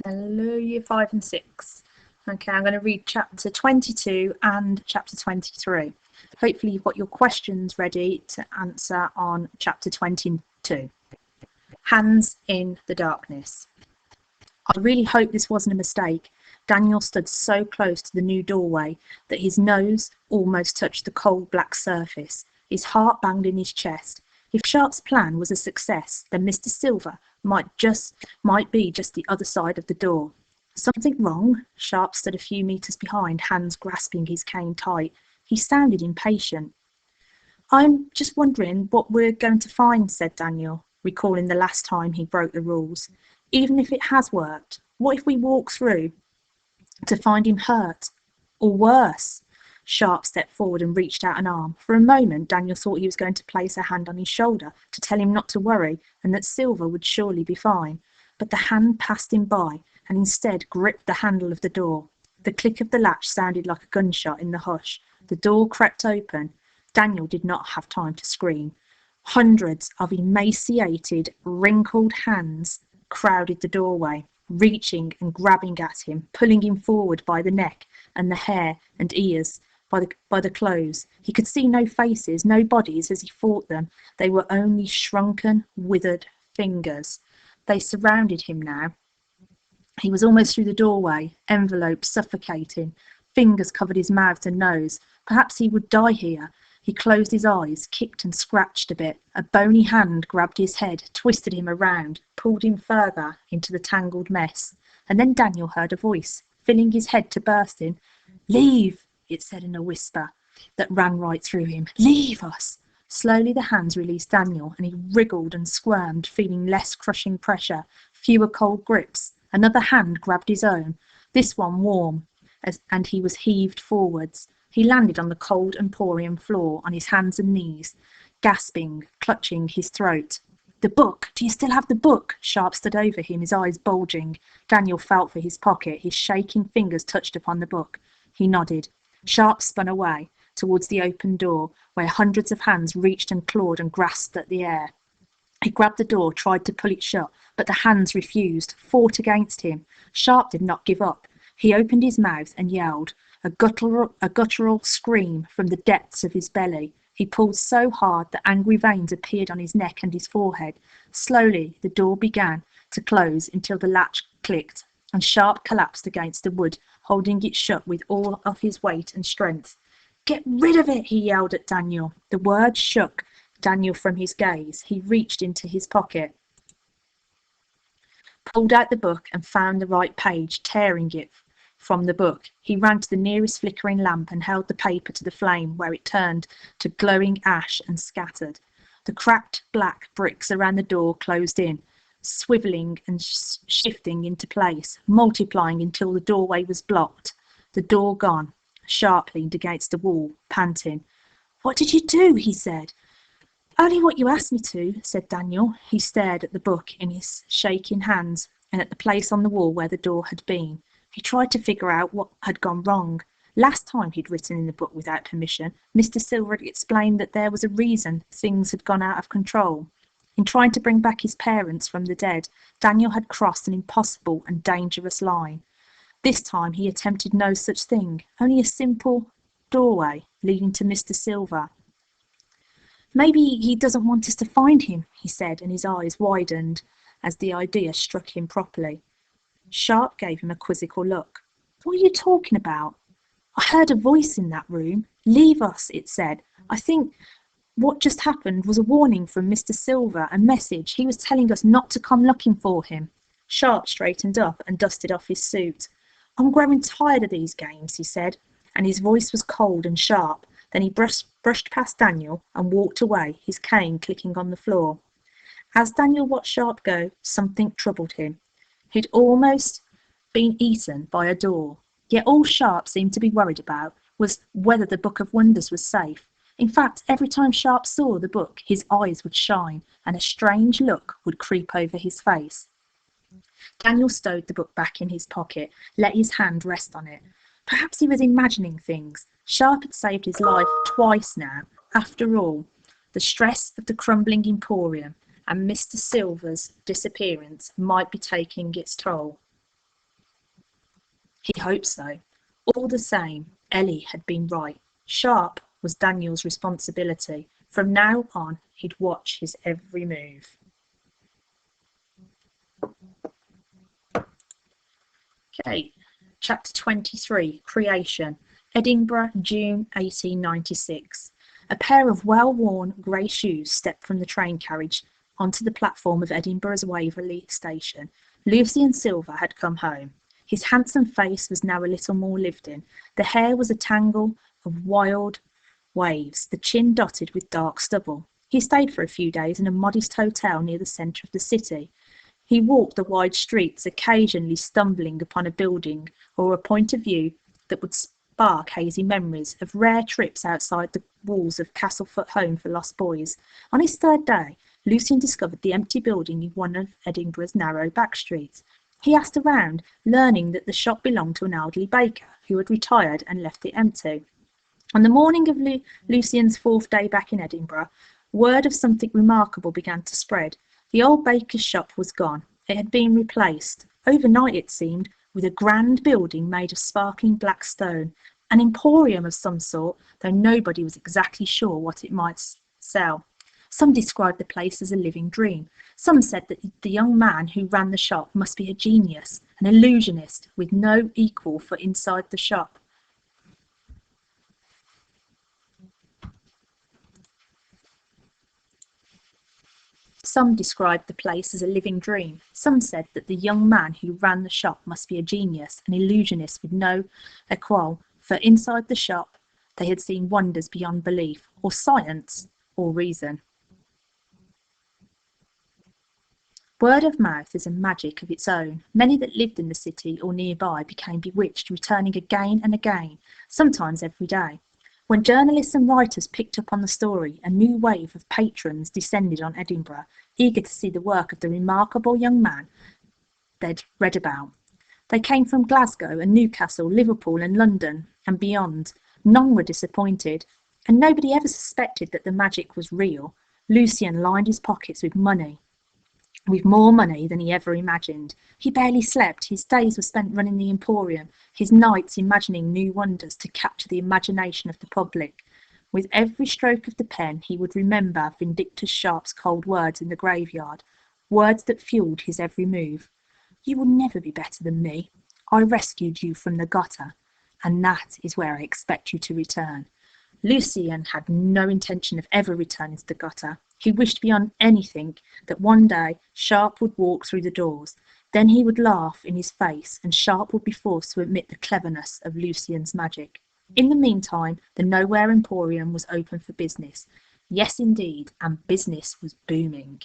Hello, year 5 and 6. Okay, I'm going to read chapter 22 and chapter 23. Hopefully you've got your questions ready to answer on chapter 22. Hands in the darkness. I really hope this wasn't a mistake. Daniel stood so close to the new doorway that his nose almost touched the cold black surface. His heart banged in his chest. If Sharp's plan was a success, then Mr. Silver might be just the other side of the door. Something wrong? Sharp stood a few meters behind, hands grasping his cane tight. He sounded impatient. I'm just wondering what we're going to find, said Daniel, recalling the last time he broke the rules. Even if it has worked, what if we walk through to find him hurt? Or worse? Sharp stepped forward and reached out an arm. For a moment, Daniel thought he was going to place a hand on his shoulder to tell him not to worry and that Silver would surely be fine. But the hand passed him by and instead gripped the handle of the door. The click of the latch sounded like a gunshot in the hush. The door creaked open. Daniel did not have time to scream. Hundreds of emaciated, wrinkled hands crowded the doorway, reaching and grabbing at him, pulling him forward by the neck and the hair and ears, by the clothes. He could see no faces, no bodies as he fought them. They were only shrunken, withered fingers. They surrounded him now. He was almost through the doorway, enveloped, suffocating. Fingers covered his mouth and nose. Perhaps he would die here. He closed his eyes, kicked and scratched a bit. A bony hand grabbed his head, twisted him around, pulled him further into the tangled mess. And then Daniel heard a voice, filling his head to bursting. "Leave," it said in a whisper that ran right through him. "Leave us." Slowly the hands released Daniel, and he wriggled and squirmed, feeling less crushing pressure, fewer cold grips. Another hand grabbed his own, this one warm, and he was heaved forwards. He landed on the cold emporium floor, on his hands and knees, gasping, clutching his throat. "The book! Do you still have the book?" Sharp stood over him, his eyes bulging. Daniel felt for his pocket. His shaking fingers touched upon the book. He nodded. Sharp spun away, towards the open door, where hundreds of hands reached and clawed and grasped at the air. He grabbed the door, tried to pull it shut, but the hands refused, fought against him. Sharp did not give up. He opened his mouth and yelled, a guttural scream from the depths of his belly. He pulled so hard that angry veins appeared on his neck and his forehead. Slowly, the door began to close until the latch clicked, and Sharp collapsed against the wood, holding it shut with all of his weight and strength. "Get rid of it," he yelled at Daniel. The words shook Daniel from his gaze. He reached into his pocket, pulled out the book and found the right page, tearing it from the book. He ran to the nearest flickering lamp and held the paper to the flame, where it turned to glowing ash and scattered. The cracked black bricks around the door closed in, swiveling and shifting into place, multiplying until the doorway was blocked. The door gone. Sharp leaned against the wall, panting. "What did you do?" he said. "Only what you asked me to," said Daniel. He stared at the book in his shaking hands and at the place on the wall where the door had been. He tried to figure out what had gone wrong. Last time he'd written in the book without permission, Mr. Silver had explained that there was a reason things had gone out of control. In trying to bring back his parents from the dead, Daniel had crossed an impossible and dangerous line. This time he attempted no such thing, only a simple doorway leading to Mr. Silver. "Maybe he doesn't want us to find him," he said, and his eyes widened as the idea struck him properly. Sharp gave him a quizzical look. "What are you talking about?" "I heard a voice in that room. 'Leave us,' it said. I think what just happened was a warning from Mr. Silver, a message. He was telling us not to come looking for him." Sharp straightened up and dusted off his suit. "I'm growing tired of these games," he said, and his voice was cold and sharp. Then he brushed past Daniel and walked away, his cane clicking on the floor. As Daniel watched Sharp go, something troubled him. He'd almost been eaten by a door. Yet all Sharp seemed to be worried about was whether the Book of Wonders was safe. In fact, every time Sharp saw the book, his eyes would shine and a strange look would creep over his face. Daniel stowed the book back in his pocket, let his hand rest on it. Perhaps he was imagining things. Sharp had saved his life twice now. After all, the stress of the crumbling emporium and Mr. Silver's disappearance might be taking its toll. He hoped so. All the same, Ellie had been right. Sharp was Daniel's responsibility. From now on, he'd watch his every move. Okay, chapter 23, Creation. Edinburgh, June 1896. A pair of well-worn grey shoes stepped from the train carriage onto the platform of Edinburgh's Waverley station. Lucian Silver had come home. His handsome face was now a little more lived in. The hair was a tangle of wild waves, the chin dotted with dark stubble. He stayed for a few days in a modest hotel near the centre of the city. He walked the wide streets, occasionally stumbling upon a building or a point of view that would spark hazy memories of rare trips outside the walls of Castleford Home for Lost Boys. On his third day, Lucian discovered the empty building in one of Edinburgh's narrow back streets. He asked around, learning that the shop belonged to an elderly baker who had retired and left it empty. On the morning of Lucian's fourth day back in Edinburgh, word of something remarkable began to spread. The old baker's shop was gone. It had been replaced, overnight it seemed, with a grand building made of sparkling black stone, an emporium of some sort, though nobody was exactly sure what it might sell. Some described the place as a living dream. Some said that the young man who ran the shop must be a genius, an illusionist with no equal for inside the shop. Some described the place as a living dream. Some said that the young man who ran the shop must be a genius, an illusionist with no equal, for inside the shop they had seen wonders beyond belief, or science, or reason. Word of mouth is a magic of its own. Many that lived in the city or nearby became bewitched, returning again and again, sometimes every day. When journalists and writers picked up on the story, a new wave of patrons descended on Edinburgh, eager to see the work of the remarkable young man they'd read about. They came from Glasgow and Newcastle, Liverpool and London and beyond. None were disappointed, and nobody ever suspected that the magic was real. Lucian lined his pockets with more money than he ever imagined. He barely slept. His days were spent running the emporium, his nights imagining new wonders to capture the imagination of the public. With every stroke of the pen he would remember Vindictus Sharp's cold words in the graveyard, words that fueled his every move. "You will never be better than me. I rescued you from the gutter, and that is where I expect you to return." Lucian had no intention of ever returning to the gutter. He wished beyond anything that one day Sharp would walk through the doors. Then he would laugh in his face, and Sharp would be forced to admit the cleverness of Lucian's magic. In the meantime, the Nowhere Emporium was open for business. Yes, indeed, and business was booming.